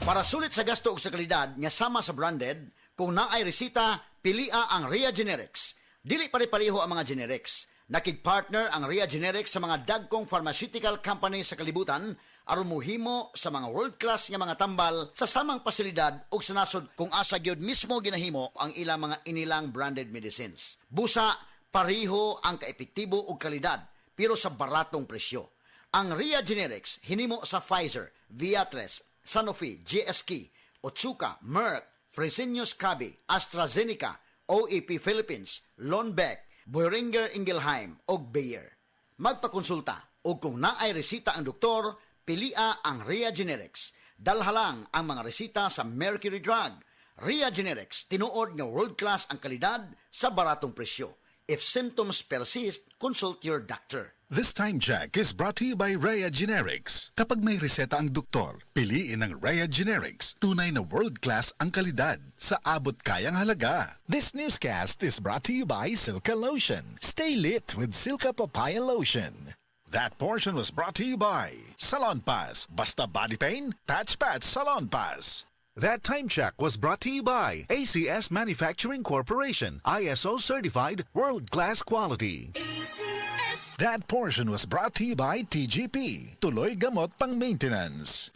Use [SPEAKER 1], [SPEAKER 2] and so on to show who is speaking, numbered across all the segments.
[SPEAKER 1] Para sulit sa gasto ug sa kalidad nga sama sa branded, kung naay resita, pilia ang Ria Generics. Dili pare-pareho ang mga generics. Nakig-partner ang Ria Generics sa mga dagkong pharmaceutical company sa kalibutan aron mohimo sa mga world-class nga mga tambal sa samang pasilidad ug sa nasod kung asa gyud mismo ginahimo ang ilang mga inilang branded medicines. Busa, pareho ang kaepektibo ug kalidad pero sa baratong presyo. Ang Ria Generics hinimo sa Pfizer, Viatris, Sanofi, GSK, Otsuka, Merck, Fresenius Kabi, AstraZeneca, OEP Philippines, Lundbeck, Boehringer Ingelheim o Bayer. Magpakonsulta o kung naay resita ang doktor, pilia ang Ria Generics. Dalha lang ang mga resita sa Mercury Drug. Ria Generics, tinuod nga world-class ang kalidad sa baratong presyo. If symptoms persist, consult your doctor.
[SPEAKER 2] This time check is brought to you by Rhea Generics. Kapag may reseta ang doktor, piliin ang Rhea Generics. Tunay na world-class ang kalidad sa abot kayang halaga. This newscast is brought to you by Silka Lotion. Stay lit with Silka Papaya Lotion. That portion was brought to you by Salon Pass. Basta body pain? Patch Salon Pass. That time check was brought to you by ACS Manufacturing Corporation, ISO certified world-class quality. ACS. That portion was brought to you by TGP, Tuloy Gamot Pang Maintenance.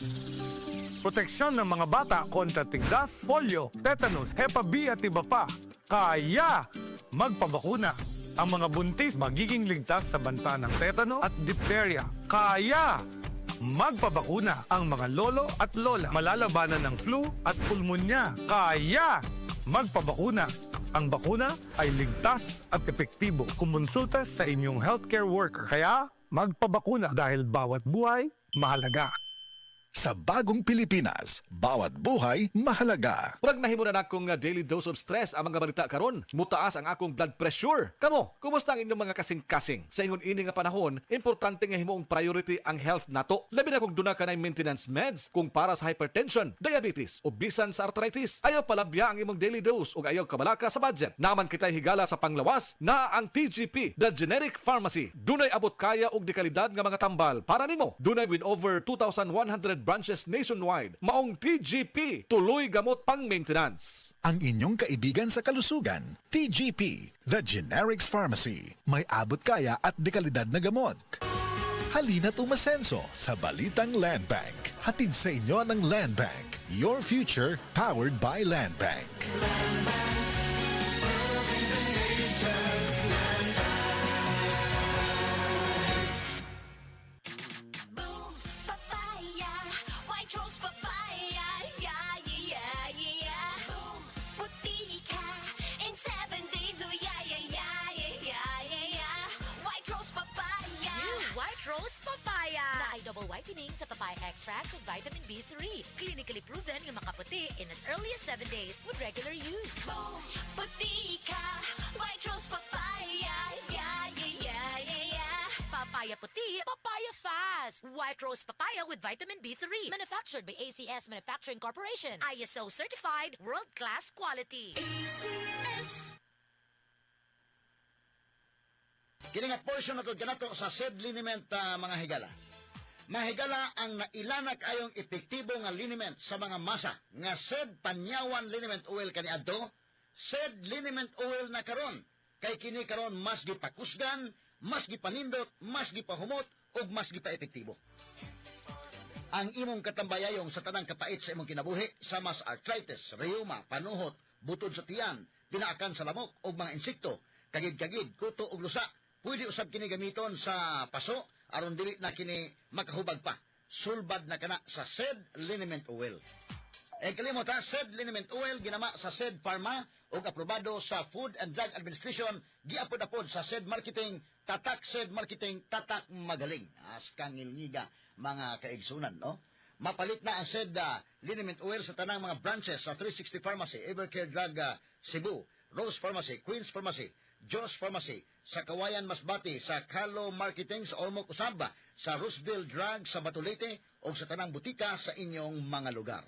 [SPEAKER 3] Proteksyon ng mga bata kontra tigdas, polio, tetanus, Hep B at iba pa. Kaya magpabakuna. Ang mga buntis magiging ligtas sa banta ng tetano at diphtheria. Kaya magpabakuna. Ang mga lolo at lola malalabanan ng flu at pulmonya. Kaya magpabakuna. Ang bakuna ay ligtas at epektibo. Kumonsulta sa inyong healthcare worker. Kaya magpabakuna dahil bawat buhay mahalaga.
[SPEAKER 2] Sa bagong Pilipinas, bawat buhay mahalaga.
[SPEAKER 4] Murag nahimo na akong daily dose of stress ang mga balita karon. Mutaas ang akong blood pressure. Kamo, kumusta ang inyong mga kasing-kasing? Sa ingon ini nga panahon, importante nga himoong priority ang health nato. Labi na kung duna ka na maintenance meds kung para sa hypertension, diabetes o bisan sa arthritis. Ayaw palabya ang imong daily dose ug ayaw kabalaka sa budget. Naman kitay higala sa panglawas na ang TGP, the Generic Pharmacy. Dunay abot kaya og dekalidad nga mga tambal para nimo. Dunay with over 2,100 branches nationwide. Maong TGP, Tuloy Gamot Pang Maintenance.
[SPEAKER 2] Ang inyong kaibigan sa kalusugan, TGP, The Generics Pharmacy. May abot kaya at dekalidad na gamot. Halina't umasenso sa Balitang Land Bank. Hatid sa inyo ng Land Bank. Your future powered by Land Bank.
[SPEAKER 5] Rose Papaya na ay double whitening sa papaya extracts with vitamin B3. Clinically proven yung makaputi in as early as 7 days with regular use.
[SPEAKER 6] Boom! Puti ka! White Rose Papaya! Yeah, yeah, yeah, yeah, yeah!
[SPEAKER 5] Papaya puti, papaya fast. White Rose Papaya with vitamin B3. Manufactured by ACS Manufacturing Corporation. ISO certified world-class quality.
[SPEAKER 6] ACS.
[SPEAKER 1] Kini nga portion na kanato sa SED liniment mga higala. Mga higala ang nailanak ayong epektibo nga liniment sa mga masa nga SED Panyawan Liniment Oil kaniadto, SED Liniment Oil na karon. Kay kini karon mas gipakusgan, mas gipanindot, mas gipahumot ug mas gipaepektibo. Ang imong katambayayong sa tanang kapait sa imong kinabuhi sama sa arthritis, rheuma, panuhot, butod sa tiyan, pinaakan sa lamok ug mga insekto, kagid-kagid, kuto ug lusa. Pwede usab kini gamiton sa paso aron dili na kini makahubag pa. Sulbad na kana sa SED Liniment Oil. Kalimot ha, SED Liniment Oil ginama sa SED Pharma ug aprobado sa Food and Drug Administration, giapod-apod sa SED Marketing, tatak SED Marketing, tatak magaling. Askang ngilngiga mga kaigsunan, no? Mapalit na ang SED Liniment Oil sa tanang mga branches sa 360 Pharmacy, Evercare Drug Cebu, Rose Pharmacy, Queen's Pharmacy, Joss Pharmacy, sa Kawayan Masbati, sa Carlo Marketing sa Ormoc Usaba, sa Roosevelt Drug sa Batulete o sa tanang butika sa inyong mga lugar.